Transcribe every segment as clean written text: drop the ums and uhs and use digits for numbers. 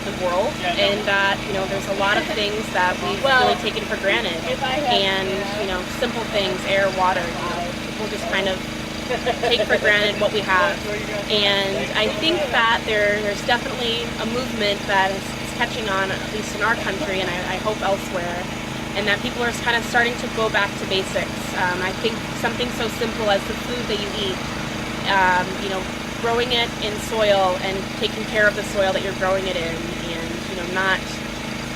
the world, and that, there's a lot of things that we've really taken for granted, and, simple things, air, water, people just kind of take for granted what we have. And I think that there's definitely a movement that is catching on, at least in our country, and I hope elsewhere, and that people are kind of starting to go back to basics. I think something so simple as the food that you eat, growing it in soil and taking care of the soil that you're growing it in, and not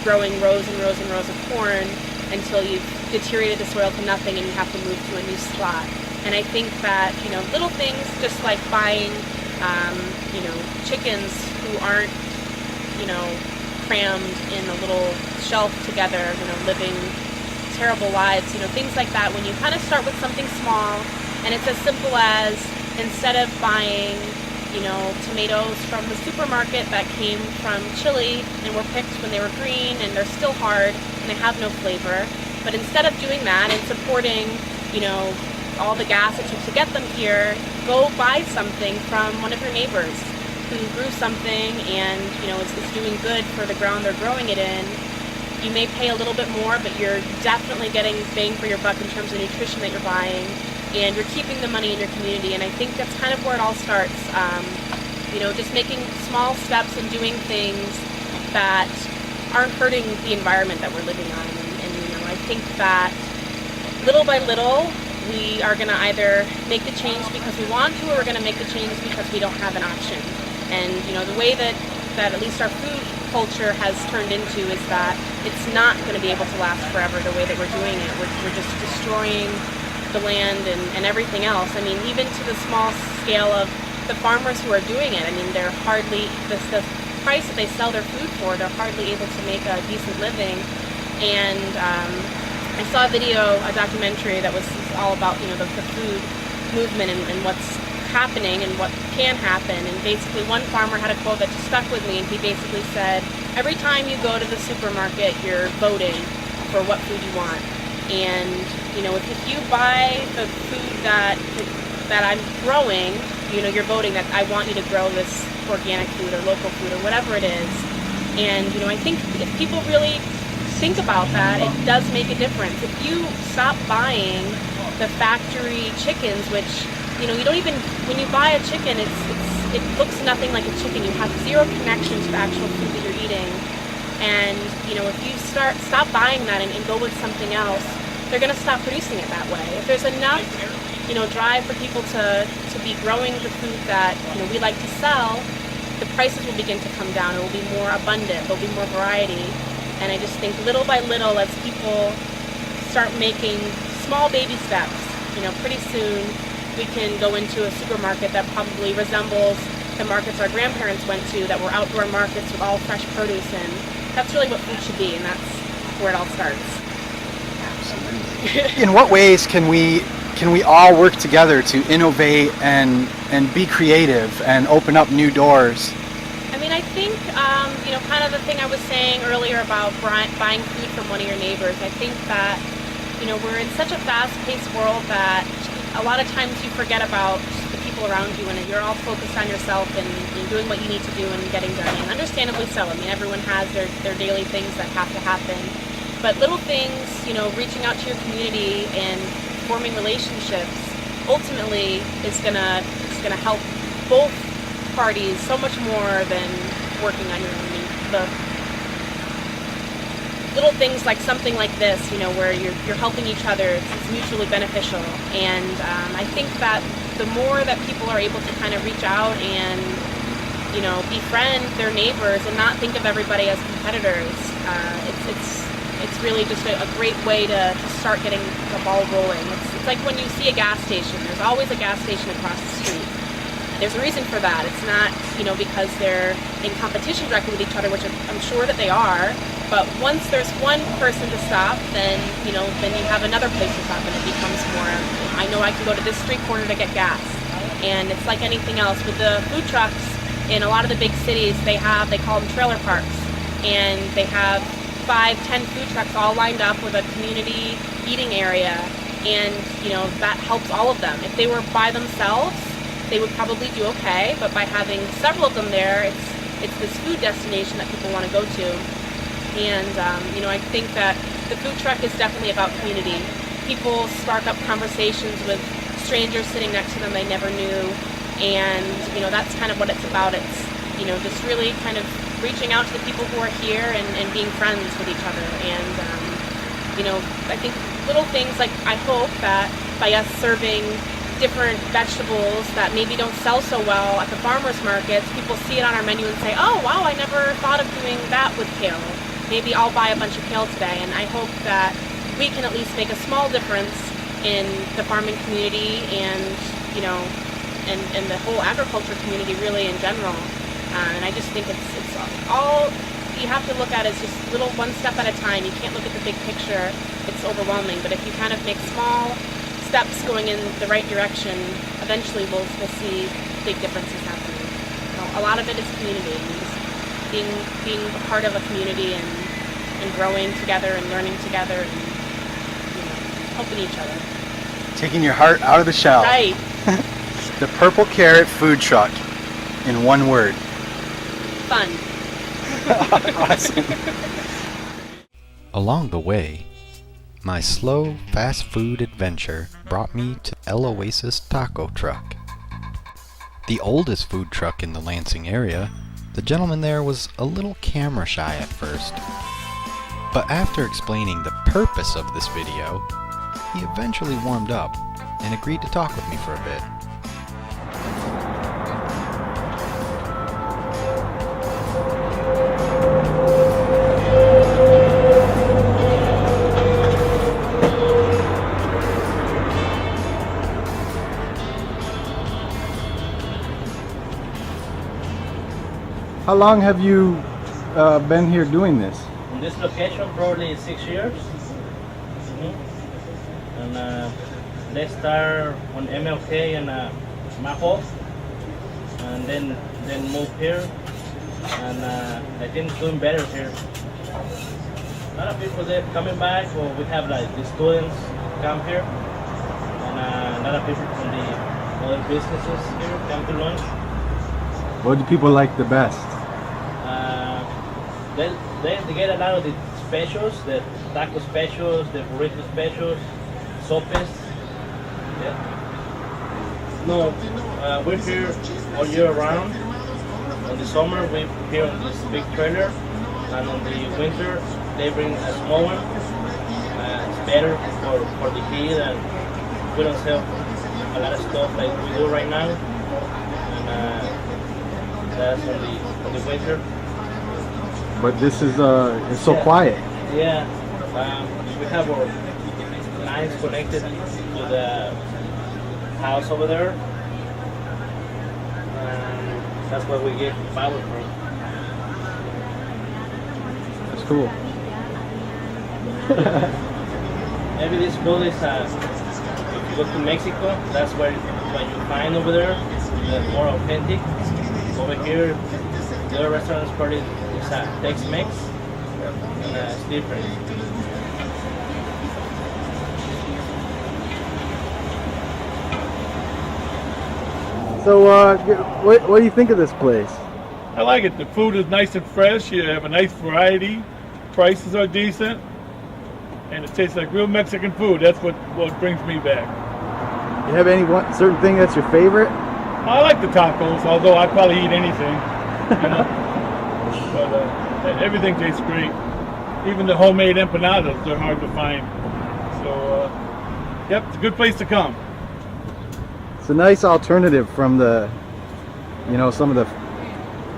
growing rows and rows and rows of corn until you've deteriorated the soil to nothing and you have to move to a new slot. And I think that, little things just like buying, chickens who aren't, crammed in a little shelf together, living terrible lives, things like that. When you kind of start with something small, and it's as simple as, instead of buying, tomatoes from the supermarket that came from Chile and were picked when they were green and they're still hard and they have no flavor, but instead of doing that and supporting, all the gas it took to get them here, go buy something from one of your neighbors who grew something and, is doing good for the ground they're growing it in. You may pay a little bit more, but you're definitely getting bang for your buck in terms of nutrition that you're buying, and you're keeping the money in your community. And I think that's kind of where it all starts. Just making small steps and doing things that aren't hurting the environment that we're living on. And I think that little by little, we are going to either make the change because we want to, or we're going to make the change because we don't have an option. And the way that at least our food culture has turned into is that it's not going to be able to last forever the way that we're doing it. We're just destroying the land and everything else. I mean, even to the small scale of the farmers who are doing it. I mean, they're hardly, the price that they sell their food for, they're hardly able to make a decent living. And I saw a documentary that was all about, the food movement and what's happening and what can happen. And basically one farmer had a quote that just stuck with me, and he basically said, every time you go to the supermarket, you're voting for what food you want. And, if you buy the food that I'm growing, you're voting that I want you to grow this organic food or local food or whatever it is. And, I think if people really think about that, it does make a difference. If you stop buying the factory chickens, which, you don't even, when you buy a chicken, it looks nothing like a chicken. You have zero connection to the actual food that you're eating. And, if you stop buying that and go with something else, they're going to stop producing it that way. If there's enough, drive for people to be growing the food that, we like to sell, the prices will begin to come down. It will be more abundant. There'll be more variety. And I just think little by little, as people start making small baby steps, pretty soon we can go into a supermarket that probably resembles the markets our grandparents went to, that were outdoor markets with all fresh produce in. That's really what food should be, and that's where it all starts. In what ways can we all work together to innovate and be creative and open up new doors? I mean, I think, kind of the thing I was saying earlier about buying food from one of your neighbors, I think that, we're in such a fast-paced world that a lot of times you forget about the people around you, and you're all focused on yourself and doing what you need to do and getting done. And understandably so. I mean, everyone has their daily things that have to happen. But little things, reaching out to your community and forming relationships, ultimately is gonna help both parties so much more than working on your own. The little things like something like this, where you're helping each other, it's mutually beneficial. And I think that the more that people are able to kind of reach out and, befriend their neighbors and not think of everybody as competitors, it's really just a great way to start getting the ball rolling. It's like when you see a gas station, there's always a gas station across the street. There's a reason for that. It's not, because they're in competition directly with each other, which I'm sure that they are. But once there's one person to stop, then you have another place to stop, and it becomes more, I know I can go to this street corner to get gas. And it's like anything else. With the food trucks, in a lot of the big cities, they call them trailer parks. And they have 5-10 food trucks all lined up with a community eating area. And, that helps all of them. If they were by themselves, they would probably do okay, but by having several of them there, it's this food destination that people want to go to. And I think that the food truck is definitely about community. People spark up conversations with strangers sitting next to them they never knew, and that's kind of what it's about. It's just really kind of reaching out to the people who are here and being friends with each other. And I think little things like, I hope that by us serving different vegetables that maybe don't sell so well at the farmers markets, people see it on our menu and say, oh wow, I never thought of doing that with kale. Maybe I'll buy a bunch of kale today. And I hope that we can at least make a small difference in the farming community and the whole agriculture community really in general. And I just think it's all you have to look at is just little one step at a time. You can't look at the big picture. It's overwhelming. But if you kind of make small steps going in the right direction, eventually we'll see big differences happening. A lot of it is community, and just being a part of a community and growing together and learning together and helping each other. Taking your heart out of the shell. Right. The Purple Carrot Food Truck, in one word. Fun. Awesome. Along the way, my slow, fast food adventure brought me to El Oasis Taco Truck. The oldest food truck in the Lansing area, the gentleman there was a little camera shy at first. But after explaining the purpose of this video, he eventually warmed up and agreed to talk with me for a bit. How long have you been here doing this? In this location, probably 6 years. And let's start on MLK and Maho, and then move here. And I think it's doing better here. A lot of people they're coming back, or we have like the students come here, and a lot of people from the other businesses here come to lunch. What do people like the best? They get a lot of the specials, the taco specials, the burrito specials, sopes. Yeah. No, we're here all year round. In the summer, we're here on this big trailer, and on the winter, they bring a small one. It's better for the heat, and we don't sell a lot of stuff like we do right now. And that's on the winter. But this is it's so quiet. Yeah, we have our lines connected to the house over there, and that's where we get power from. That's cool. Maybe this food is if you go to Mexico, that's what you find over there, more authentic. Over here, the other restaurants probably is Tex-Mex, and it's different. So, what do you think of this place? I like it. The food is nice and fresh. You have a nice variety. Prices are decent. And it tastes like real Mexican food. That's what brings me back. You have any certain thing that's your favorite? I like the tacos, although I'd probably eat anything. You know? But everything tastes great. Even the homemade empanadas, they're hard to find. So, yep, it's a good place to come. It's a nice alternative from the, some of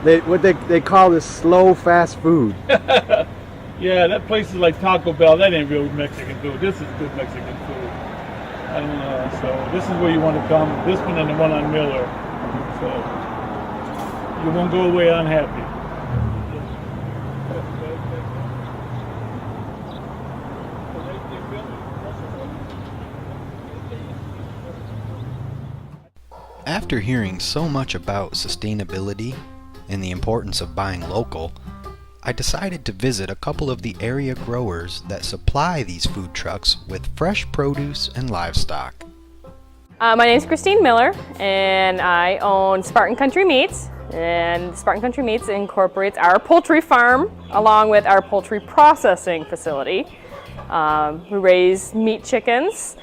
the, what they call this slow fast food. Yeah, that place is like Taco Bell. That ain't real Mexican food. This is good Mexican food. And so this is where you want to come. This one and the one on Miller. So you won't go away unhappy. After hearing so much about sustainability and the importance of buying local, I decided to visit a couple of the area growers that supply these food trucks with fresh produce and livestock. My name is Christine Miller, and I own Spartan Country Meats. And Spartan Country Meats incorporates our poultry farm along with our poultry processing facility. We raise meat chickens.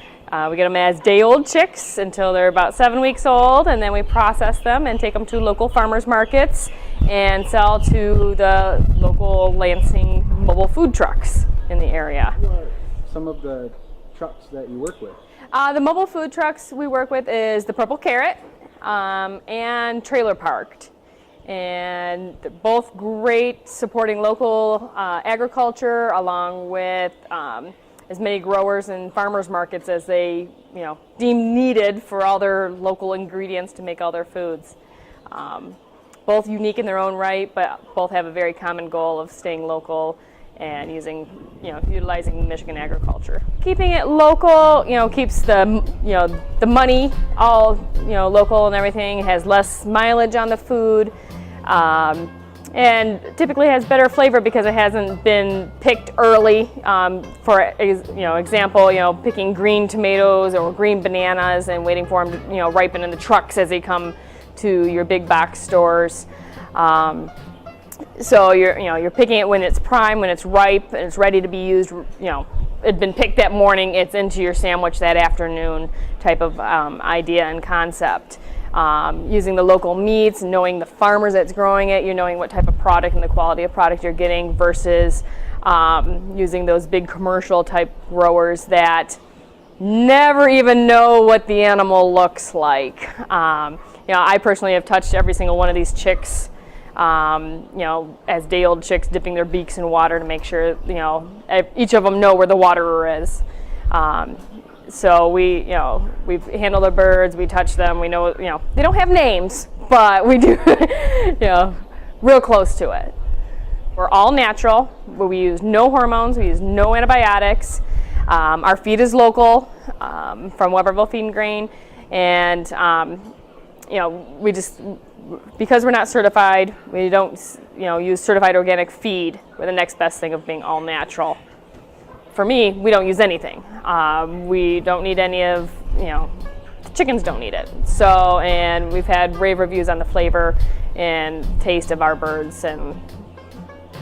We get them as day-old chicks until they're about 7 weeks old, and then we process them and take them to local farmers markets and sell to the local Lansing mobile food trucks in the area. What are some of the trucks that you work with? The mobile food trucks we work with is the Purple Carrot and Trailer Parked. And they're both great supporting local agriculture along with as many growers and farmers markets as they deem needed for all their local ingredients to make all their foods. Both unique in their own right, but both have a very common goal of staying local and utilizing Michigan agriculture. Keeping it local, keeps the money all local and everything. It has less mileage on the food, and typically has better flavor because it hasn't been picked early. For example, picking green tomatoes or green bananas and waiting for them to ripen in the trucks as they come to your big box stores. So you're picking it when it's prime, when it's ripe, and it's ready to be used. It'd been picked that morning, it's into your sandwich that afternoon type of idea and concept. Using the local meats, knowing the farmers that's growing it, you're knowing what type of product and the quality of product you're getting versus using those big commercial type growers that never even know what the animal looks like. I personally have touched every single one of these chicks, as day-old chicks, dipping their beaks in water to make sure, each of them know where the waterer is. So we've handled the birds, we touch them, we know, they don't have names, but we do, real close to it. We're all natural, where we use no hormones, we use no antibiotics. Our feed is local, from Weberville Feed and Grain, and we just, because we're not certified, we don't use certified organic feed. We're the next best thing of being all natural. For me, we don't use anything. We don't need any of, the chickens don't need it. So, and we've had rave reviews on the flavor and taste of our birds, and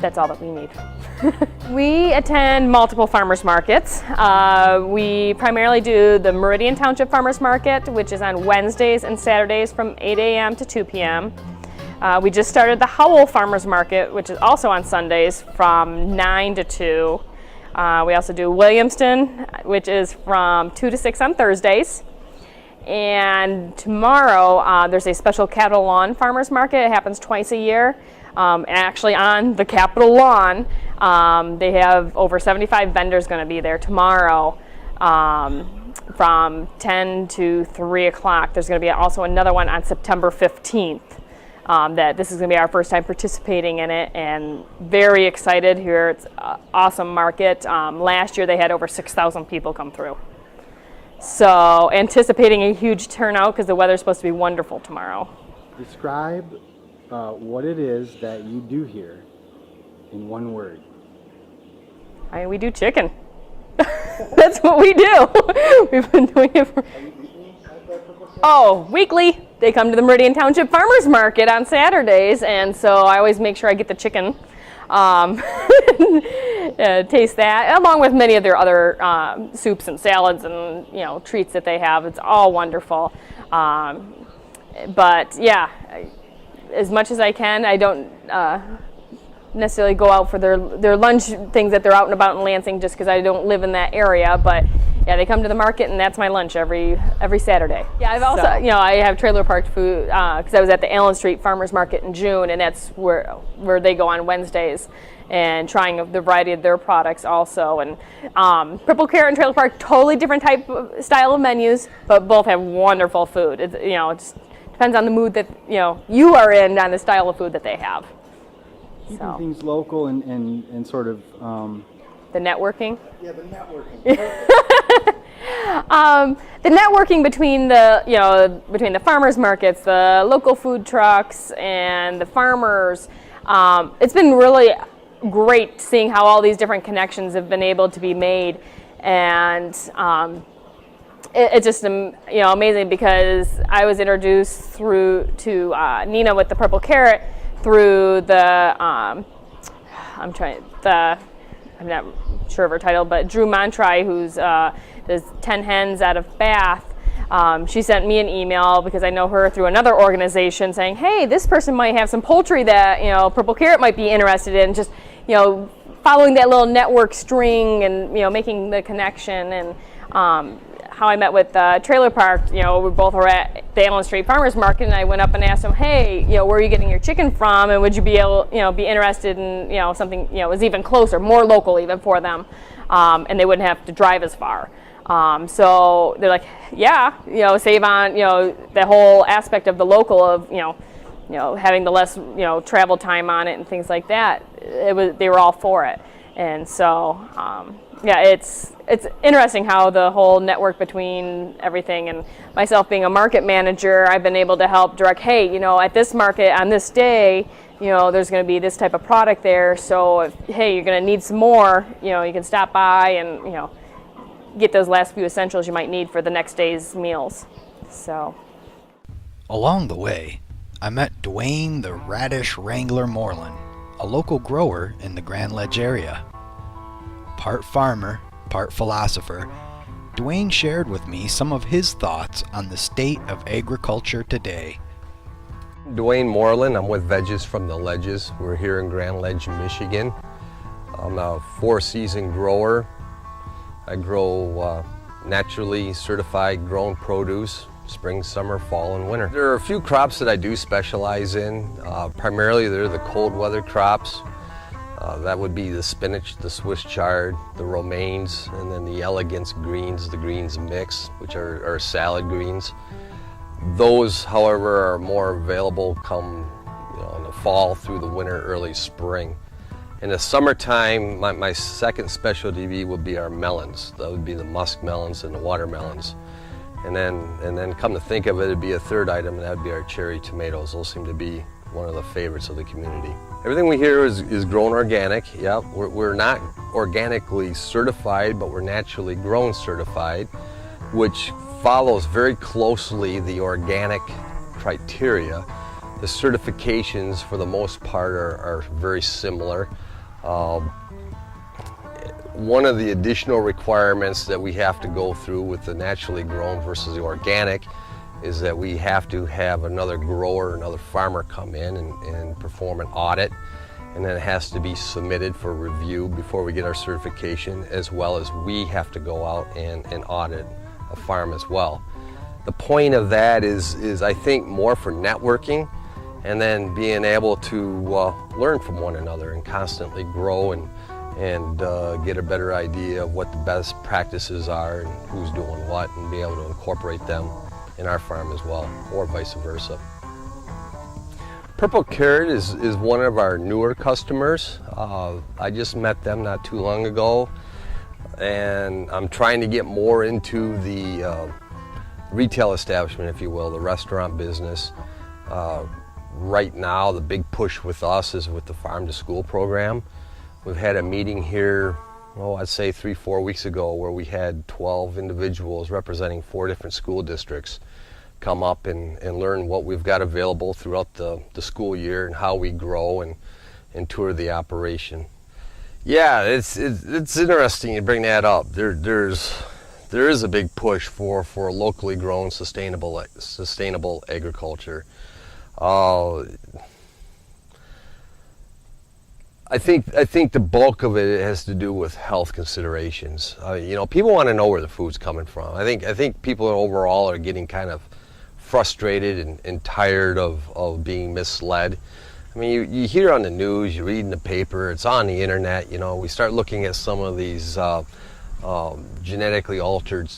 that's all that we need. We attend multiple farmers markets. We primarily do the Meridian Township Farmers Market, which is on Wednesdays and Saturdays from 8 a.m. to 2 p.m. We just started the Howell Farmers Market, which is also on Sundays from 9 to 2. We also do Williamston, which is from 2 to 6 on Thursdays. And tomorrow there's a special Capitol Lawn Farmers Market. It happens twice a year. Actually on the Capitol lawn. They have over 75 vendors going to be there tomorrow from 10 to 3 o'clock. There's going to be also another one on September 15th. That this is going to be our first time participating in it, and very excited here. It's an awesome market. Last year they had over 6,000 people come through. So anticipating a huge turnout because the weather's supposed to be wonderful tomorrow. Describe what it is that you do here in one word. We do chicken. That's what we do. We've been doing it for... weekly. They come to the Meridian Township Farmers Market on Saturdays, and so I always make sure I get the chicken. Taste that, along with many of their other soups and salads and treats that they have. It's all wonderful. But yeah, as much as I can, I don't necessarily go out for their lunch things that they're out and about in Lansing just because I don't live in that area. But yeah, they come to the market and that's my lunch every Saturday. Yeah, I've also, I have trailer parked food because I was at the Allen Street Farmers Market in June, and that's where they go on Wednesdays and trying the variety of their products also. And Purple Carrot and Trailer Park, totally different style of menus, but both have wonderful food. It just depends on the mood that you are in on the style of food that they have. Keeping things local and sort of the networking. Yeah, the networking. The networking between the farmers markets, the local food trucks, and the farmers. It's been really great seeing how all these different connections have been able to be made, and it's just amazing, because I was introduced to Nina with the Purple Carrot through I'm not sure of her title, but Drew Montry, who's does 10 Hens out of Bath. She sent me an email, because I know her through another organization, saying, hey, this person might have some poultry that Purple Carrot might be interested in. Just following that little network string, and making the connection. And how I met with Trailer Park, we both were at the Allen Street Farmers Market, and I went up and asked them, hey, where are you getting your chicken from, and would you be able, be interested in, something, was even closer, more local even for them, and they wouldn't have to drive as far. So they're like, yeah, save on, the whole aspect of the local of, having the less, travel time on it and things like that. They were all for it. And so, yeah, it's interesting how the whole network between everything, and myself being a market manager, I've been able to help direct, hey, at this market on this day, there's going to be this type of product there. So, hey, you're going to need some more, you can stop by and, get those last few essentials you might need for the next day's meals. So, Along the way, I met Dwayne the Radish Wrangler Moreland, a local grower in the Grand Ledge area. Part farmer, part philosopher, Dwayne shared with me some of his thoughts on the state of agriculture today. Dwayne Moreland, I'm with Veggies from the Ledges. We're here in Grand Ledge, Michigan. I'm a 4-season grower. I grow naturally certified grown produce, spring, summer, fall, and winter. There are a few crops that I do specialize in. Primarily they're the cold weather crops. That would be the spinach, the Swiss chard, the romaines, and then the elegance greens, the greens mix, which are salad greens. Those, however, are more available come in the fall through the winter, early spring. In the summertime, my second specialty would be our melons. That would be the musk melons and the watermelons. And then come to think of it, it'd be a third item, and that would be our cherry tomatoes. Those seem to be one of the favorites of the community. Everything we hear is grown organic. Yeah, we're not organically certified, but we're naturally grown certified, which follows very closely the organic criteria. The certifications, for the most part, are very similar. One of the additional requirements that we have to go through with the naturally grown versus the organic is that we have to have another grower, another farmer come in and perform an audit, and then it has to be submitted for review before we get our certification, as well as we have to go out and audit a farm as well. The point of that is I think more for networking, and then being able to learn from one another and constantly grow and get a better idea of what the best practices are and who's doing what, and be able to incorporate them in our farm as well, or vice versa. Purple Carrot is one of our newer customers. I just met them not too long ago, and I'm trying to get more into the retail establishment, if you will, the restaurant business. Right now, the big push with us is with the Farm to School program. We've had a meeting here, I'd say 3-4 weeks ago, where we had 12 individuals representing 4 different school districts come up and learn what we've got available throughout the school year and how we grow and tour the operation. Yeah, it's interesting you bring that up. There is a big push for locally grown sustainable agriculture. I think the bulk of it has to do with health considerations. People want to know where the food's coming from. I think people overall are getting kind of frustrated and tired of being misled. I mean, you hear on the news, you read in the paper, it's on the internet. We start looking at some of these genetically altered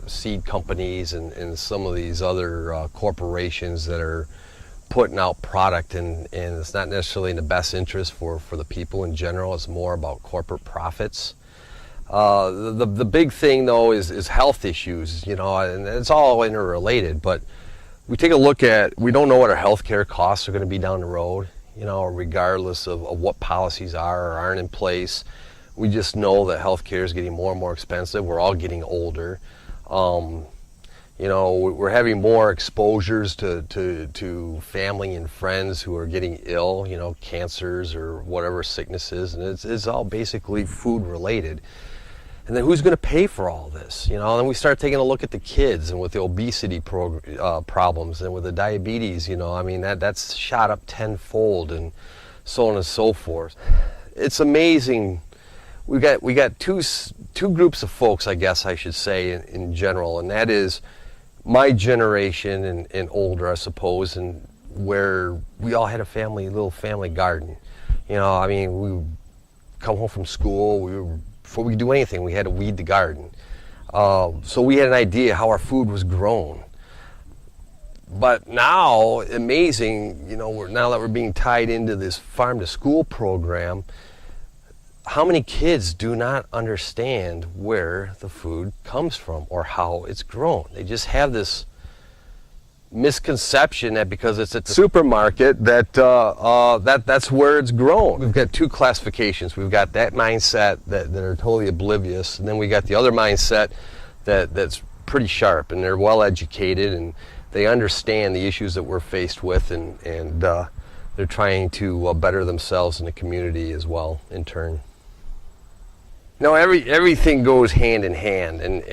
seed companies and some of these other corporations that are putting out product, and it's not necessarily in the best interest for the people in general. It's more about corporate profits. The big thing though is health issues, and it's all interrelated, but we take a look at, we don't know what our healthcare costs are going to be down the road, regardless of what policies are or aren't in place. We just know that healthcare is getting more and more expensive. We're all getting older. You know, we're having more exposures to family and friends who are getting ill, you know, cancers or whatever sicknesses, and it's all basically food related. And then who's going to pay for all this? You know, and then we start taking a look at the kids and with the obesity problems and with the diabetes, you know, I mean, that's shot up tenfold and so on and so forth. It's amazing. We got two groups of folks, I guess I should say, in general, and that is my generation and older, I suppose, and where we all had a little family garden. You know, I mean, we would come home from school, before we could do anything, we had to weed the garden. So we had an idea how our food was grown. But now, amazing, you know, now that we're being tied into this farm to school program, how many kids do not understand where the food comes from or how it's grown? They just have this misconception that because it's at the supermarket that's where it's grown. We've got two classifications. We've got that mindset that are totally oblivious, and then we got the other mindset that's pretty sharp, and they're well educated and they understand the issues that we're faced with, and they're trying to better themselves in the community as well in turn. No, everything goes hand in hand, and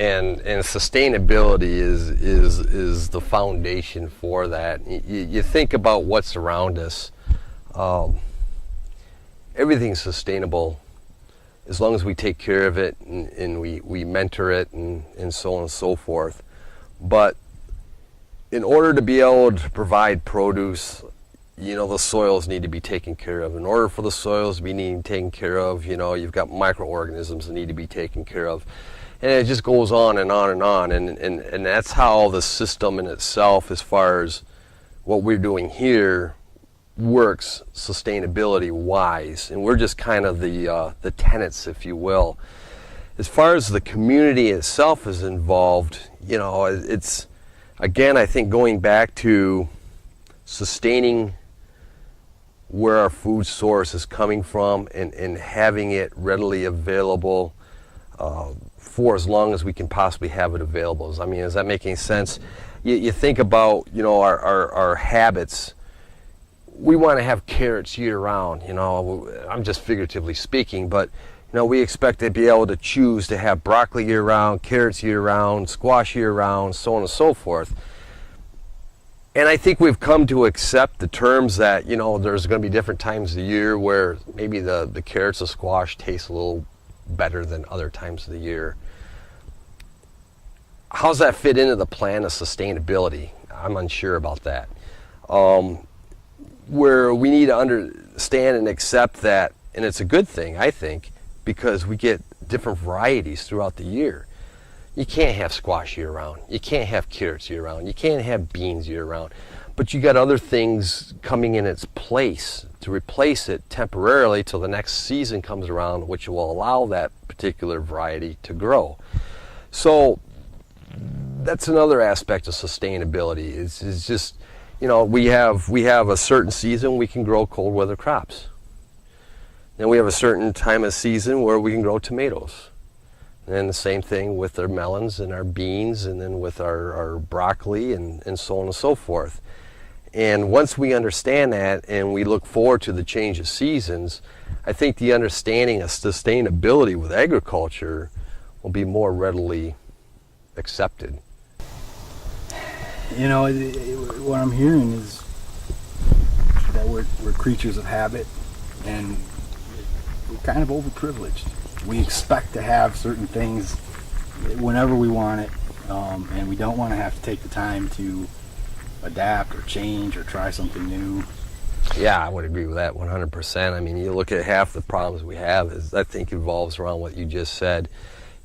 sustainability is the foundation for that. You think about what's around us. Everything's sustainable as long as we take care of it and we mentor it and so on and so forth. But in order to be able to provide produce, you know, the soils need to be taken care of. In order for the soils to be taken care of, you know, you've got microorganisms that need to be taken care of. And it just goes on and on and on. And that's how the system in itself, as far as what we're doing here, works sustainability wise. And we're just kind of the tenants, if you will. As far as the community itself is involved, you know, it's, again, I think going back to sustaining where our food source is coming from and having it readily available for as long as we can possibly have it available. I mean, does that make any sense? You think about, you know, our habits. We want to have carrots year round, you know, I'm just figuratively speaking, but you know, we expect to be able to choose to have broccoli year round, carrots year round, squash year round, so on and so forth. And I think we've come to accept the terms that, you know, there's going to be different times of the year where maybe the carrots or squash taste a little better than other times of the year. How's that fit into the plan of sustainability? I'm unsure about that. Where we need to understand and accept that, and it's a good thing, I think, because we get different varieties throughout the year. You can't have squash year round. You can't have carrots year round. You can't have beans year round. But you got other things coming in its place to replace it temporarily till the next season comes around, which will allow that particular variety to grow. So that's another aspect of sustainability. It's just, you know, we have a certain season we can grow cold weather crops. Then we have a certain time of season where we can grow tomatoes. And the same thing with our melons and our beans, and then with our broccoli and so on and so forth. And once we understand that and we look forward to the change of seasons, I think the understanding of sustainability with agriculture will be more readily accepted. You know, what I'm hearing is that we're creatures of habit, and we're kind of overprivileged. We expect to have certain things whenever we want it, and we don't want to have to take the time to adapt or change or try something new. Yeah, I would agree with that 100%. I mean, you look at half the problems we have is, I think, involves around what you just said.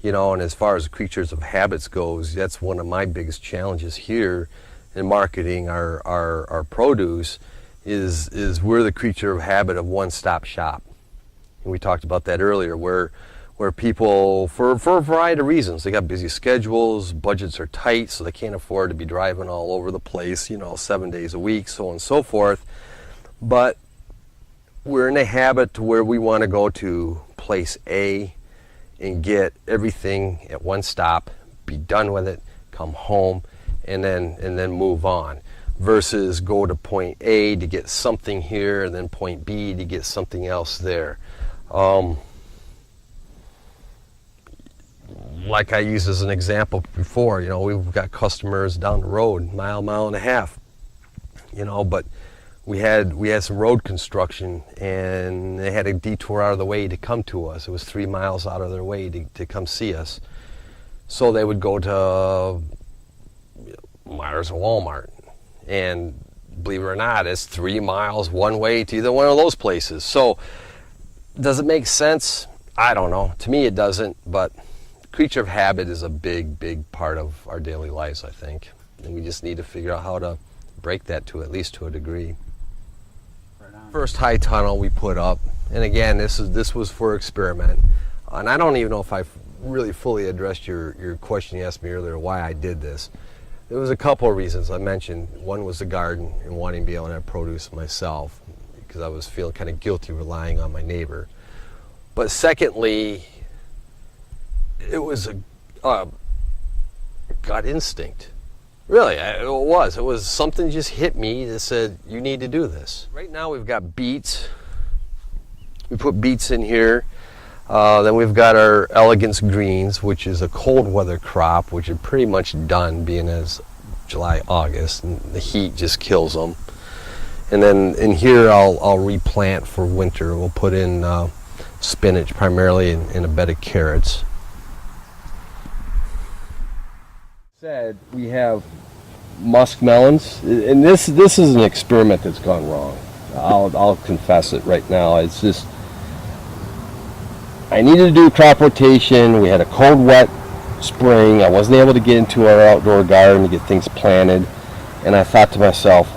You know, and as far as creatures of habits goes, that's one of my biggest challenges here in marketing our produce is we're the creature of habit of one-stop shop. And we talked about that earlier, where people, for a variety of reasons, they got busy schedules, budgets are tight, so they can't afford to be driving all over the place, you know, 7 days a week, so on and so forth. But we're in a habit to where we want to go to place A and get everything at one stop, be done with it, come home, and then move on, versus go to point A to get something here and then point B to get something else there. Like I used as an example before, we've got customers down the road, mile and a half, but we had some road construction, and they had a detour out of the way to come to us. It was 3 miles out of their way to come see us. So they would go to Myers or Walmart, and believe it or not, it's 3 miles one way to either one of those places. So does it make sense? I don't know. To me it doesn't, but creature of habit is a big part of our daily lives, I think. And we just need to figure out how to break that to at least to a degree. First high tunnel we put up, and again, this was for experiment. And I don't even know if I really fully addressed your question you asked me earlier, why I did this. There was a couple of reasons I mentioned. One was the garden and wanting to be able to have produce myself, because I was feeling kind of guilty relying on my neighbor. But secondly, it was a gut instinct. Really, it was something just hit me that said, you need to do this. Right now we've got beets. We put beets in here. Then we've got our elegance greens, which is a cold weather crop, which is pretty much done, being as July, August, and the heat just kills them. And then in here I'll replant for winter. We'll put in spinach primarily and a bed of carrots. Said we have musk melons, and this is an experiment that's gone wrong. I'll confess it right now. It's just, I needed to do crop rotation. We had a cold, wet spring. I wasn't able to get into our outdoor garden to get things planted, and I thought to myself,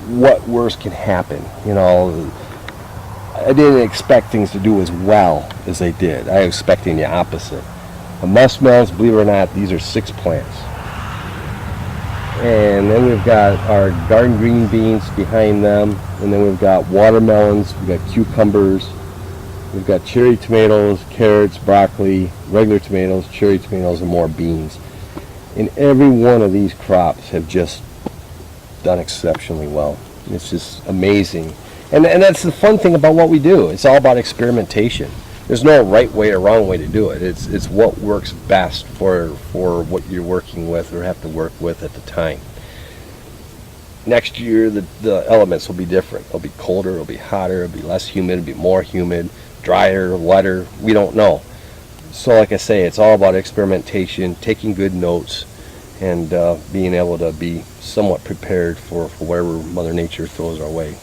what worse can happen? I didn't expect things to do as well as they did. I was expecting the opposite. The muskmelons, believe it or not, these are 6 plants. And then we've got our garden green beans behind them, and then we've got watermelons, we've got cucumbers, we've got cherry tomatoes, carrots, broccoli, regular tomatoes, cherry tomatoes, and more beans. And every one of these crops have just done exceptionally well. It's just amazing. And that's the fun thing about what we do. It's all about experimentation. There's no right way or wrong way to do it. It's what works best for what you're working with or have to work with at the time. Next year, the elements will be different. It'll be colder, it'll be hotter, it'll be less humid, it'll be more humid, drier, wetter. We don't know. So like I say, it's all about experimentation, taking good notes, and being able to be somewhat prepared for whatever Mother Nature throws our way.